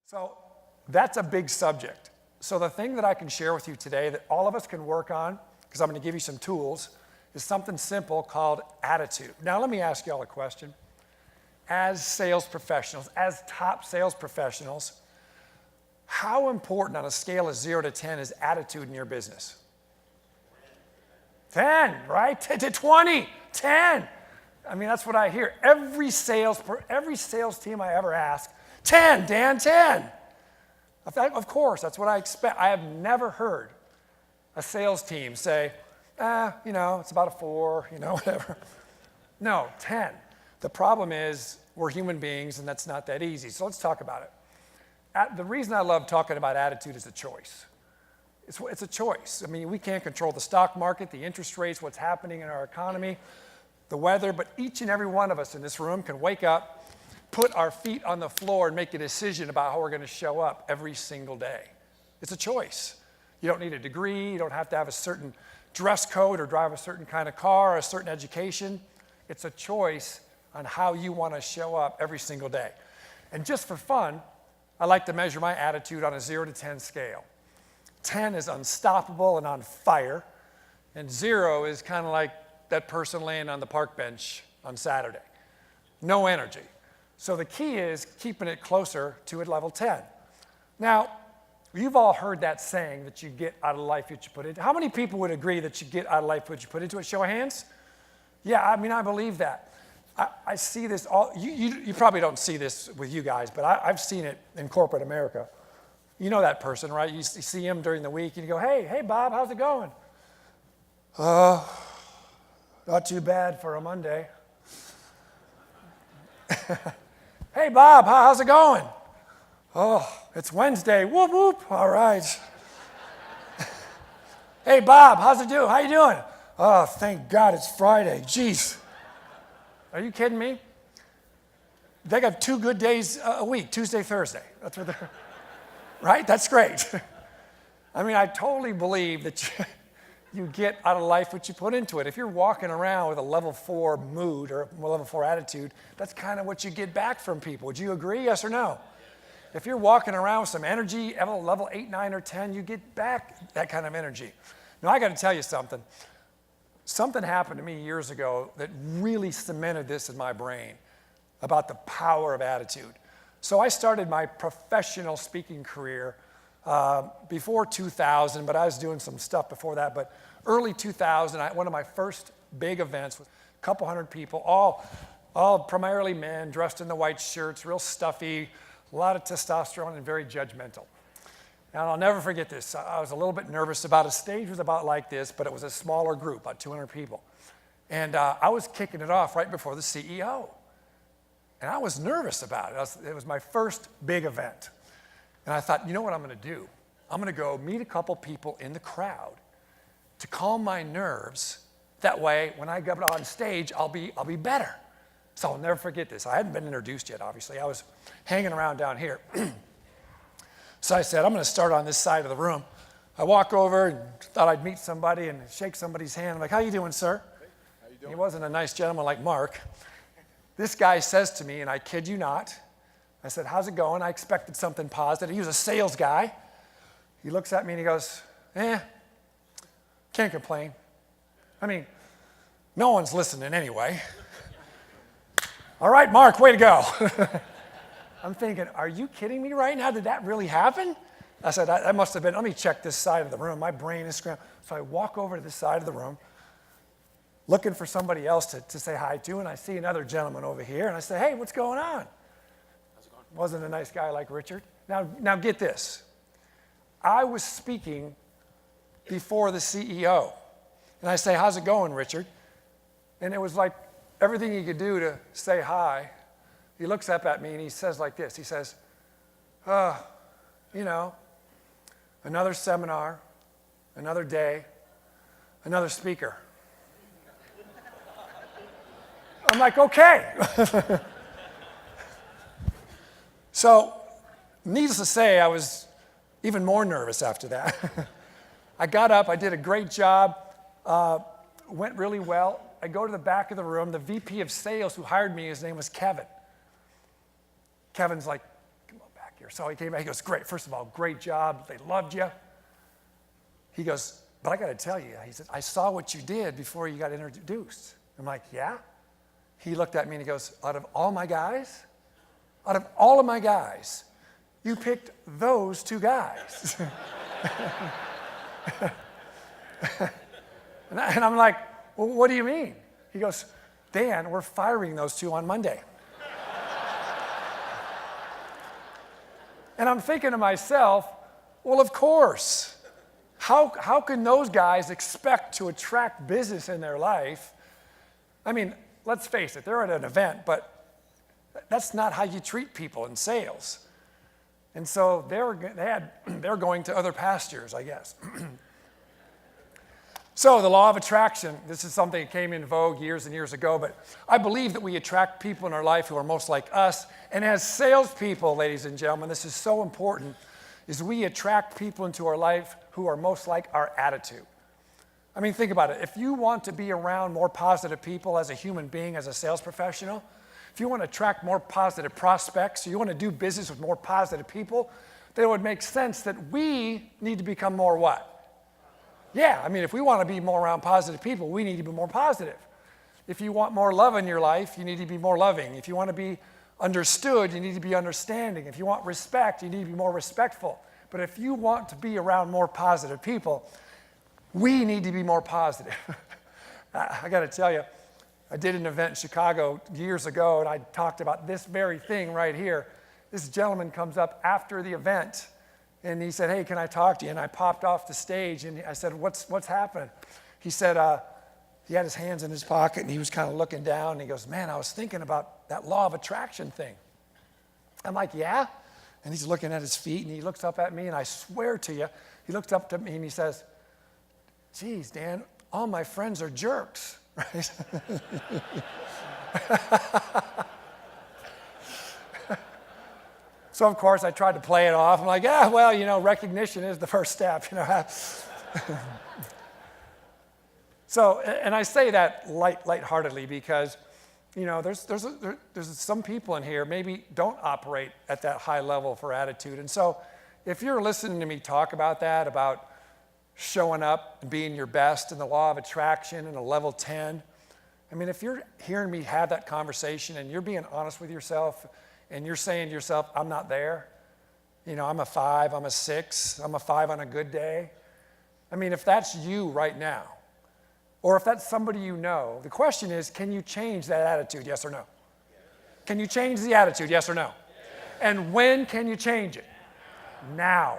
So that's a big subject. So the thing that I can share with you today that all of us can work on, because I'm going to give you some tools, is something simple called attitude. Now let me ask you all a question. As sales professionals, as top sales professionals, how important on a scale of 0 to 10 is attitude in your business? 10, right? To 20, 10. I mean, that's what I hear. Every sales team I ever ask, 10, Dan, 10. Of course, that's what I expect. I have never heard a sales team say, it's about a 4, whatever. No, 10. The problem is we're human beings and that's not that easy. So let's talk about it. The reason I love talking about attitude is a choice. It's a choice. I mean, we can't control the stock market, the interest rates, what's happening in our economy, the weather, but each and every one of us in this room can wake up, put our feet on the floor and make a decision about how we're going to show up every single day. It's a choice. You don't need a degree. You don't have to have a certain dress code or drive a certain kind of car or a certain education. It's a choice on how you want to show up every single day. And just for fun, I like to measure my attitude on a 0 to 10 scale. 10 is unstoppable and on fire, and 0 is kind of like that person laying on the park bench on Saturday. No energy. So the key is keeping it closer to a level 10. Now, you've all heard that saying that you get out of life what you put into. How many people would agree that you get out of life what you put into it? Show of hands? Yeah, I mean, I believe that. I see this all, you probably don't see this with you guys, but I've seen it in corporate America. You know that person, right? You see him during the week and you go, hey, Bob, how's it going? Not too bad for a Monday. Hey, Bob, how's it going? Oh, it's Wednesday. Whoop, whoop. All right. Hey, Bob, how's it do? How you doing? Oh, thank God it's Friday. Jeez. Are you kidding me? They got 2 good days a week, Tuesday, Thursday. That's what they're, right? That's great. I mean, I totally believe that you get out of life what you put into it. If you're walking around with a level 4 mood or a level 4 attitude, that's kind of what you get back from people. Would you agree, yes or no? If you're walking around with some energy, level 8, 9, or 10, you get back that kind of energy. Now, I got to tell you something. Something happened to me years ago that really cemented this in my brain about the power of attitude. So I started my professional speaking career before 2000, but I was doing some stuff before that. But early 2000, one of my first big events was a couple hundred people, all primarily men, dressed in the white shirts, real stuffy, a lot of testosterone and very judgmental. And I'll never forget this. I was a little bit nervous about it. Stage was about like this, but it was a smaller group, about 200 people. And I was kicking it off right before the CEO. And I was nervous about it. It was my first big event. And I thought, you know what I'm going to do? I'm going to go meet a couple people in the crowd to calm my nerves. That way, when I get on stage, I'll be better. So I'll never forget this. I hadn't been introduced yet, obviously. I was hanging around down here. So I said, I'm going to start on this side of the room. I walk over and thought I'd meet somebody and shake somebody's hand. I'm like, how you doing, sir? Hey, how you doing? He wasn't a nice gentleman like Mark. This guy says to me, and I kid you not, I said, how's it going? I expected something positive. He was a sales guy. He looks at me and he goes, can't complain. I mean, no one's listening anyway. All right, Mark, way to go. I'm thinking, are you kidding me right now? Did that really happen? I said, that must have been, let me check this side of the room. My brain is scrambled. So I walk over to this side of the room, looking for somebody else to say hi to, and I see another gentleman over here, and I say, hey, what's going on? How's it going? Wasn't a nice guy like Richard. Now get this. I was speaking before the CEO, and I say, how's it going, Richard? And it was like everything he could do to say hi. He looks up at me and he says like this. He says, another seminar, another day, another speaker. I'm like, okay. So, needless to say, I was even more nervous after that. I got up, I did a great job, went really well. I go to the back of the room. The VP of sales who hired me, his name was Kevin. Kevin's like, come on back here. here. So he came back, he goes, great, first of all, great job, they loved you. He goes, but I got to tell you, he said, I saw what you did before you got introduced. I'm like, yeah? He looked at me and he goes, out of all of my guys, you picked those two guys. And I'm like, well, what do you mean? He goes, Dan, we're firing those two on Monday. And I'm thinking to myself, well, of course. How can those guys expect to attract business in their life? I mean, let's face it, they're at an event, but that's not how you treat people in sales. And so they're going to other pastures, I guess. So the law of attraction, this is something that came in vogue years and years ago, but I believe that we attract people in our life who are most like us. And as salespeople, ladies and gentlemen, this is so important, is we attract people into our life who are most like our attitude. I mean, think about it. If you want to be around more positive people as a human being, as a sales professional, if you want to attract more positive prospects, you want to do business with more positive people, then it would make sense that we need to become more what? Yeah, I mean, if we want to be more around positive people, we need to be more positive. If you want more love in your life, you need to be more loving. If you want to be understood, you need to be understanding. If you want respect, you need to be more respectful. But if you want to be around more positive people, we need to be more positive. I got to tell you, I did an event in Chicago years ago, and I talked about this very thing right here. This gentleman comes up after the event, and he said, hey, can I talk to you? And I popped off the stage, and I said, what's happening? He said, he had his hands in his pocket, and he was kind of looking down, and he goes, man, I was thinking about that law of attraction thing. I'm like, yeah? And he's looking at his feet, and he looks up at me, and I swear to you, he looked up to me, and he says, geez, Dan, all my friends are jerks, right? So, of course, I tried to play it off. I'm like, yeah, well, recognition is the first step, So, and I say that lightheartedly because, there's some people in here maybe don't operate at that high level for attitude. And so if you're listening to me talk about that, about showing up and being your best and the law of attraction and a level 10, I mean, if you're hearing me have that conversation and you're being honest with yourself and you're saying to yourself, I'm not there, I'm a 5, I'm a 6, I'm a 5 on a good day. I mean, if that's you right now, or if that's somebody you know, the question is, can you change that attitude, yes or no? Can you change the attitude, yes or no? And when can you change it? Now.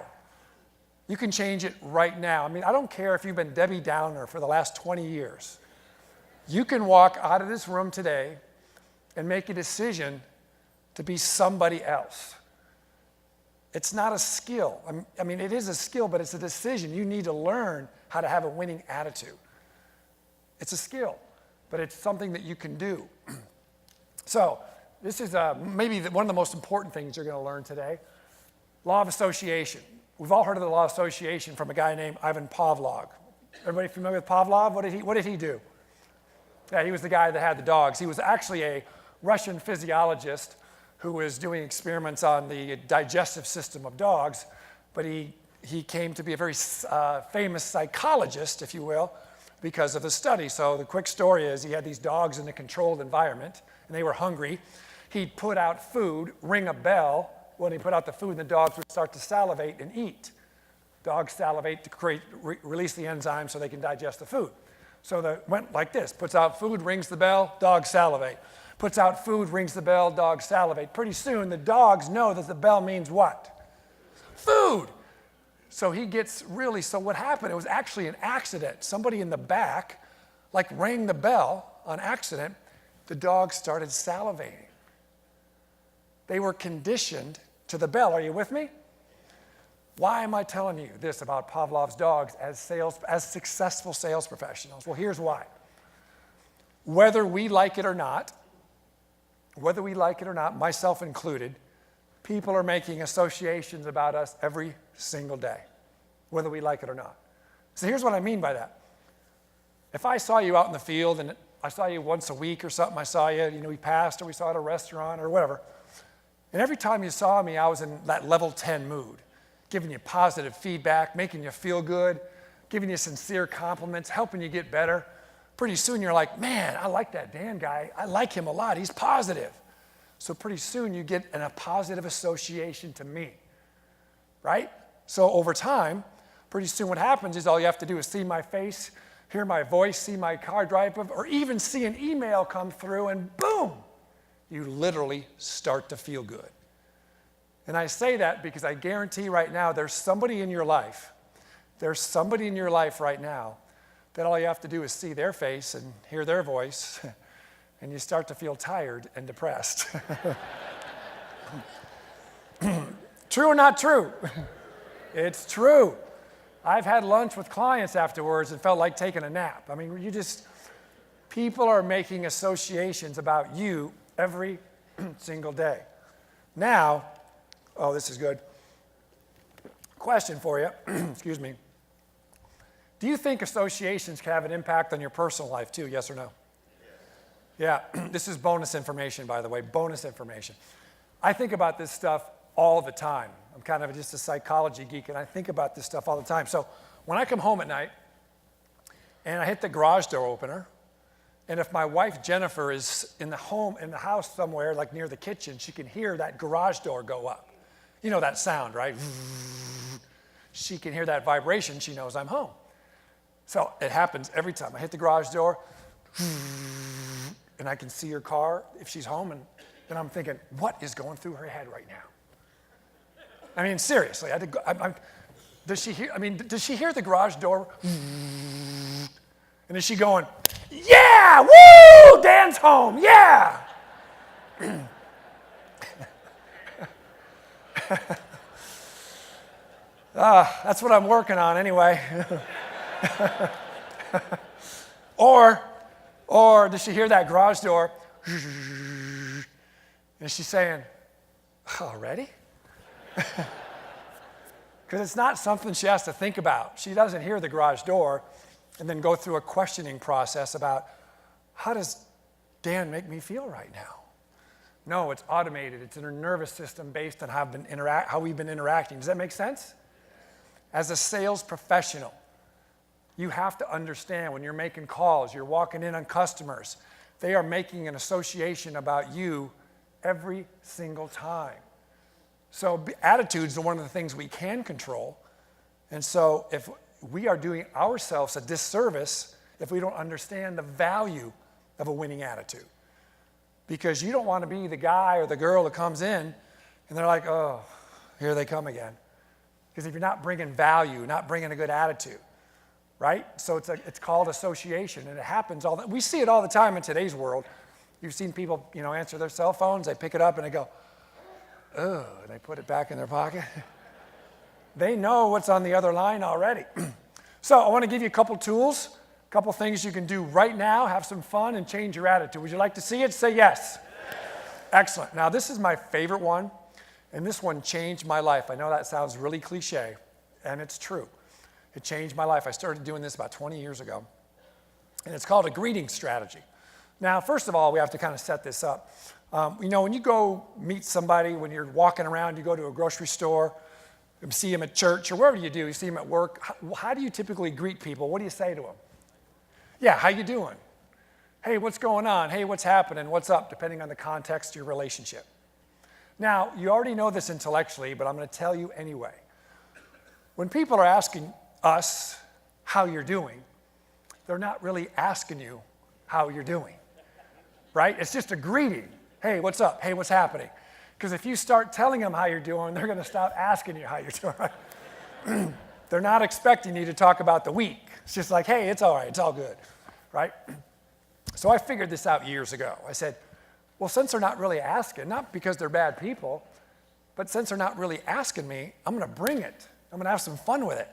You can change it right now. I mean, I don't care if you've been Debbie Downer for the last 20 years. You can walk out of this room today and make a decision to be somebody else. It's not a skill. I mean, it is a skill, but it's a decision. You need to learn how to have a winning attitude. It's a skill, but it's something that you can do. So this is maybe one of the most important things you're going to learn today. Law of association. We've all heard of the law of association from a guy named Ivan Pavlov. Everybody familiar with Pavlov? What did he do? Yeah, he was the guy that had the dogs. He was actually a Russian physiologist who was doing experiments on the digestive system of dogs, but he came to be a very famous psychologist, if you will, because of the study. So the quick story is he had these dogs in a controlled environment, and they were hungry. He'd put out food, ring a bell. When he put out the food, the dogs would start to salivate and eat. Dogs salivate to release the enzymes so they can digest the food. So that went like this. Puts out food, rings the bell, dogs salivate. Puts out food, rings the bell, dogs salivate. Pretty soon, the dogs know that the bell means what? Food. So so what happened, it was actually an accident. Somebody in the back, rang the bell on accident. The dogs started salivating. They were conditioned to the bell. Are you with me? Why am I telling you this about Pavlov's dogs as successful sales professionals? Well, here's why. Whether we like it or not, myself included, people are making associations about us every single day, whether we like it or not. So here's what I mean by that. If I saw you out in the field and I saw you once a week or something, I saw you, we passed or we saw at a restaurant or whatever, And every time you saw me, I was in that level 10 mood, giving you positive feedback, making you feel good, giving you sincere compliments, helping you get better. Pretty soon you're like, man, I like that Dan guy. I like him a lot. He's positive. So pretty soon you get a positive association to me, right? So over time, pretty soon what happens is all you have to do is see my face, hear my voice, see my car drive up, or even see an email come through, and boom, you literally start to feel good. And I say that because I guarantee right now there's somebody in your life right now that all you have to do is see their face and hear their voice, and you start to feel tired and depressed. True or not true? It's true. I've had lunch with clients afterwards and felt like taking a nap. I mean, people are making associations about you every single day. Now, oh, this is good. Question for you, excuse me. Do you think associations can have an impact on your personal life too, yes or no? Yeah, this is bonus information, by the way, bonus information. I think about this stuff all the time. I'm kind of just a psychology geek, and I think about this stuff all the time. So when I come home at night, and I hit the garage door opener, and if my wife Jennifer is in the house somewhere, like near the kitchen, she can hear that garage door go up. You know that sound, right? She can hear that vibration. She knows I'm home. So it happens every time. I hit the garage door, and I can see her car if she's home, and then I'm thinking, what is going through her head right now? I mean, seriously, does she hear the garage door? And is she going, yeah, woo, Dan's home, yeah. That's what I'm working on anyway. Or does she hear that garage door? And she's saying, already? Because it's not something she has to think about. She doesn't hear the garage door and then go through a questioning process about, how does Dan make me feel right now? No, it's automated. It's in her nervous system based on how we've been interacting. Does that make sense? As a sales professional, you have to understand when you're making calls, you're walking in on customers, they are making an association about you every single time. So attitudes are one of the things we can control. And so if we are doing ourselves a disservice if we don't understand the value of a winning attitude. Because you don't want to be the guy or the girl that comes in and they're like, oh, here they come again. Because if you're not bringing value, not bringing a good attitude, right? So it's called association, and it happens we see it all the time in today's world. You've seen people, answer their cell phones, they pick it up and they go, oh, and they put it back in their pocket. They know what's on the other line already. So I want to give you a couple tools, a couple things you can do right now, have some fun, and change your attitude. Would you like to see it? Say yes. Excellent. Now, this is my favorite one, and this one changed my life. I know that sounds really cliche, and it's true. It changed my life. I started doing this about 20 years ago, and it's called a greeting strategy. Now, first of all, we have to kind of set this up. When you go meet somebody, when you're walking around, you go to a grocery store, you see them at church, or wherever you do, you see them at work, how do you typically greet people? What do you say to them? Yeah, how you doing? Hey, what's going on? Hey, what's happening? What's up? Depending on the context of your relationship. Now, you already know this intellectually, but I'm going to tell you anyway. When people are asking us how you're doing, they're not really asking you how you're doing, right? It's just a greeting. Hey, what's up? Hey, what's happening? Because if you start telling them how you're doing, they're going to stop asking you how you're doing. Right? They're not expecting you to talk about the week. It's just like, hey, it's all right. It's all good, right? So I figured this out years ago. I said, well, since they're not really asking, not because they're bad people, but since they're not really asking me, I'm going to bring it. I'm going to have some fun with it.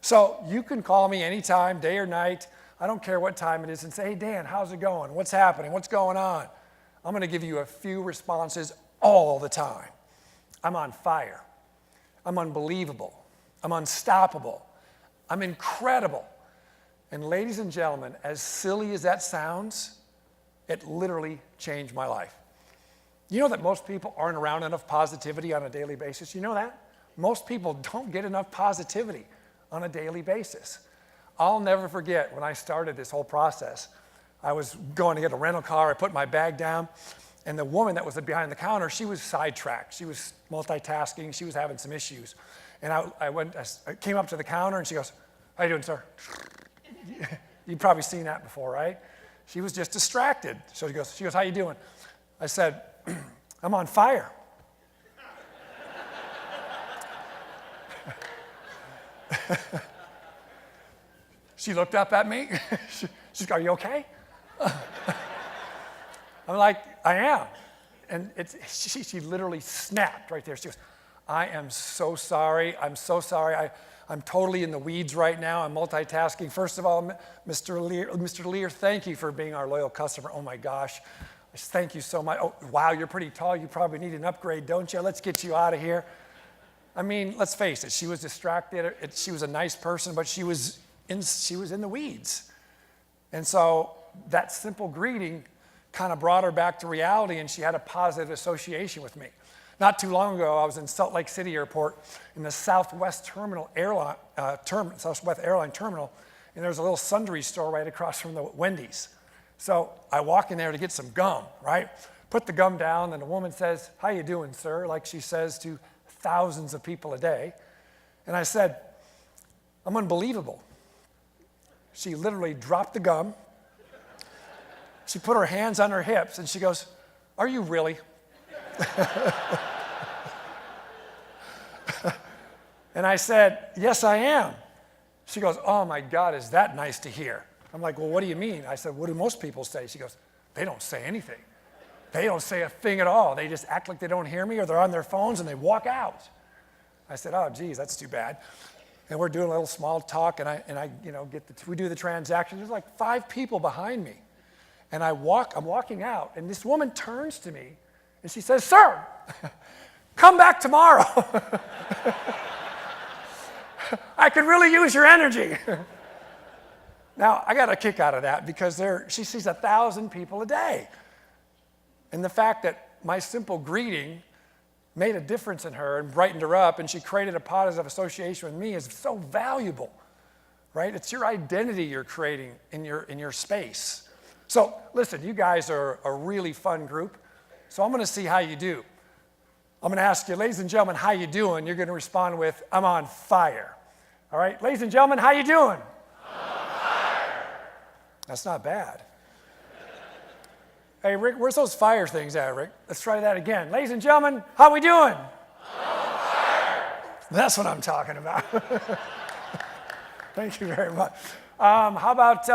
So you can call me anytime, day or night. I don't care what time it is, and say, hey, Dan, how's it going? What's happening? What's going on? I'm going to give you a few responses all the time. I'm on fire. I'm unbelievable. I'm unstoppable. I'm incredible. And ladies and gentlemen, as silly as that sounds, it literally changed my life. You know that most people aren't around enough positivity on a daily basis? You know that? Most people don't get enough positivity on a daily basis. I'll never forget when I started this whole process. I was going to get a rental car. I put my bag down, and the woman that was behind the counter, she was sidetracked. She was multitasking. She was having some issues. And I came up to the counter, and she goes, "How you doing, sir?" You've probably seen that before, right? She was just distracted. So she goes, "How you doing?" I said, "I'm on fire." She looked up at me. She's like, "Are you okay?" I'm like, "I am." And she literally snapped right there. She goes, "I am so sorry. I'm so sorry. I'm totally in the weeds right now. I'm multitasking. First of all, Mr. Lier, thank you for being our loyal customer. Oh my gosh. Thank you so much. Oh, wow, you're pretty tall. You probably need an upgrade, don't you? Let's get you out of here." I mean, let's face it. She was distracted. She was a nice person, but she was in the weeds. And so that simple greeting kind of brought her back to reality, and she had a positive association with me. Not too long ago, I was in Salt Lake City Airport in the Southwest Airline Terminal, and there was a little sundry store right across from the Wendy's. So I walk in there to get some gum, right? Put the gum down, and the woman says, "How you doing, sir?" like she says to thousands of people a day. And I said, "I'm unbelievable." She literally dropped the gum. She put her hands on her hips, and she goes, "Are you really?" And I said, "Yes, I am." She goes, "Oh my God, is that nice to hear?" I'm like, "Well, what do you mean?" I said, "What do most people say?" She goes, "They don't say anything. They don't say a thing at all. They just act like they don't hear me, or they're on their phones and they walk out." I said, "Oh, geez, that's too bad." And we're doing a little small talk, and I we do the transaction. There's like 5 people behind me. And I'm walking out, and this woman turns to me, and she says, "Sir, come back tomorrow. I could really use your energy." Now, I got a kick out of that because she sees 1,000 people a day. And the fact that my simple greeting made a difference in her and brightened her up, and she created a positive association with me is so valuable, right? It's your identity you're creating in your space. So listen, you guys are a really fun group. So I'm going to see how you do. I'm going to ask you, ladies and gentlemen, how you doing? You're going to respond with, "I'm on fire." All right, ladies and gentlemen, how you doing? That's not bad. Hey, Rick, where's those fire things at, Rick? Let's try that again. Ladies and gentlemen, how we doing? That's what I'm talking about. Thank you very much. How about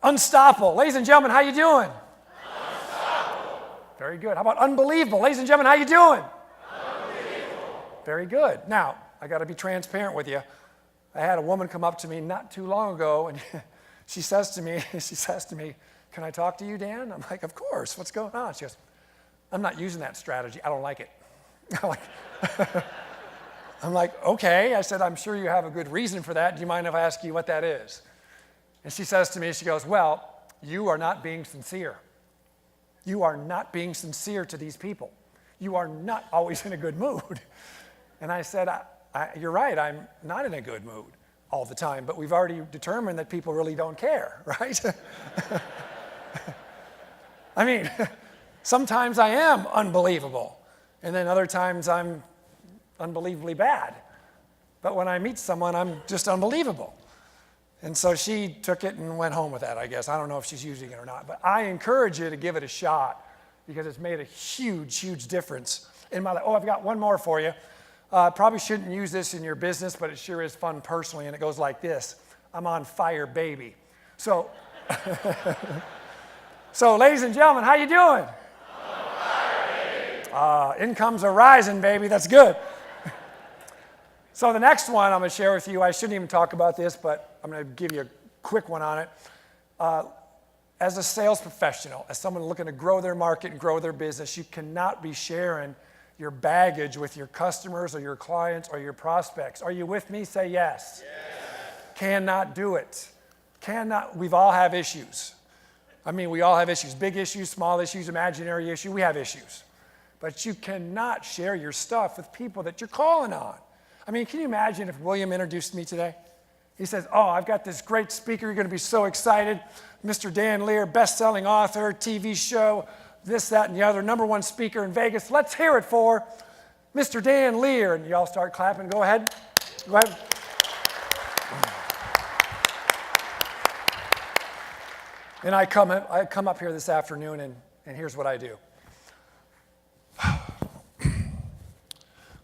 unstoppable? Ladies and gentlemen, how you doing? Unstoppable. Very good. How about unbelievable? Ladies and gentlemen, how you doing? Unbelievable. Very good. Now, I got to be transparent with you. I had a woman come up to me not too long ago, and she says to me, "Can I talk to you, Dan?" I'm like, "Of course. What's going on?" She goes, "I'm not using that strategy. I don't like it." I'm like, "Okay." I said, "I'm sure you have a good reason for that. Do you mind if I ask you what that is?" And she says to me, she goes, "Well, you are not being sincere. You are not being sincere to these people. You are not always in a good mood." And I said, "You're right, I'm not in a good mood all the time, but we've already determined that people really don't care, right?" I mean, sometimes I am unbelievable, and then other times I'm unbelievably bad. But when I meet someone, I'm just unbelievable. And so she took it and went home with that, I guess. I don't know if she's using it or not, but I encourage you to give it a shot because it's made a huge, huge difference in my life. Oh, I've got one more for you. Probably shouldn't use this in your business, but it sure is fun personally, and it goes like this: "I'm on fire, baby." So, ladies and gentlemen, how you doing? On fire, baby. Incomes are rising, baby. That's good. So the next one I'm going to share with you, I shouldn't even talk about this, but I'm going to give you a quick one on it. As a sales professional, as someone looking to grow their market and grow their business, you cannot be sharing your baggage with your customers or your clients or your prospects. Are you with me? Say yes. Yes. Cannot do it. Cannot. We've all have issues. I mean, we all have issues, big issues, small issues, imaginary issues. We have issues. But you cannot share your stuff with people that you're calling on. I mean, can you imagine if William introduced me today? He says, oh, I've got this great speaker. You're going to be so excited. Mr. Dan Lier, best-selling author, TV show, this, that, and the other, #1 speaker in Vegas. Let's hear it for Mr. Dan Lier. And you all start clapping. Go ahead. Go ahead. And I come up here this afternoon, and here's what I do.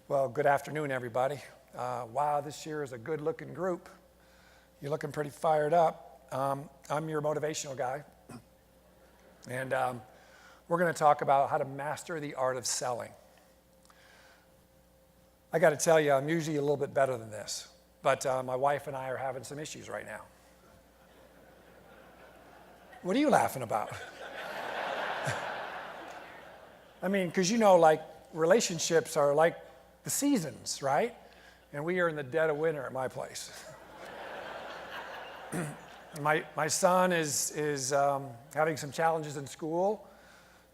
Well, good afternoon, everybody. Wow, this year is a good-looking group. You're looking pretty fired up. I'm your motivational guy. And we're going to talk about how to master the art of selling. I got to tell you, I'm usually a little bit better than this. But my wife and I are having some issues right now. What are you laughing about? I mean, because you know, like, relationships are like the seasons, right? And we are in the dead of winter at my place. My son is having some challenges in school,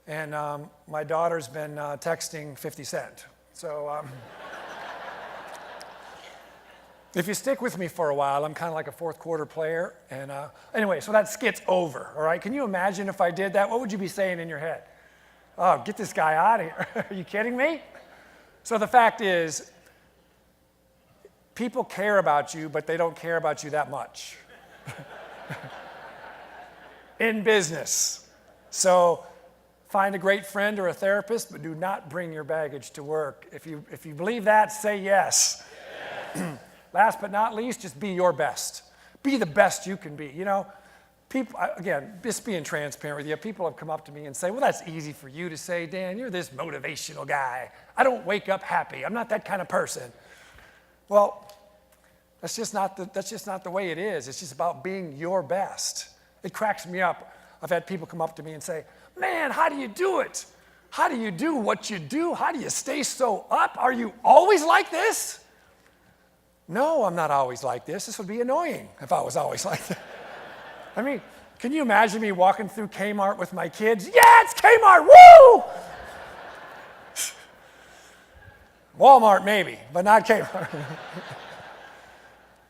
and my daughter's been texting 50 Cent. So if you stick with me for a while, I'm kind of like a fourth quarter player. And anyway, so that skit's over, all right? Can you imagine if I did that? What would you be saying in your head? Oh, get this guy out of here. Are you kidding me? So the fact is, people care about you, but they don't care about you that much. In business. So find a great friend or a therapist, but do not bring your baggage to work. If you believe that, say yes. Last but not least, just be your best. Be the best you can be. You know, people, again, just being transparent with you, people have come up to me and say, well, that's easy for you to say, Dan, you're this motivational guy. I don't wake up happy. I'm not that kind of person. Well, that's just not the way it is. It's just about being your best. It cracks me up. I've had people come up to me and say, man, how do you do it? How do you do what you do? How do you stay so up? Are you always like this? No, I'm not always like this. This would be annoying if I was always like that. I mean, can you imagine me walking through Kmart with my kids? Yeah, it's Kmart, woo! Walmart maybe, but not Kmart.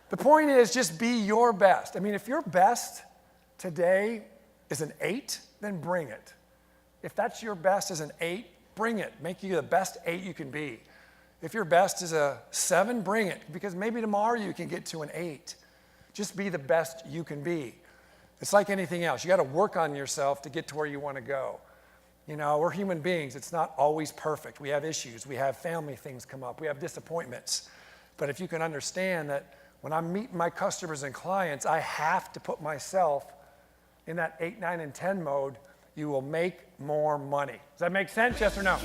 The point is, just be your best. I mean, if your best today is an 8, then bring it. If that's your best as an 8, bring it. Make you the best 8 you can be. If your best is a 7, bring it, because maybe tomorrow you can get to an 8. Just be the best you can be. It's like anything else. You got to work on yourself to get to where you want to go. You know, we're human beings. It's not always perfect. We have issues. We have family things come up. We have disappointments. But if you can understand that when I'm meeting my customers and clients, I have to put myself in that 8, 9, and 10 mode, you will make more money. Does that make sense, yes or no?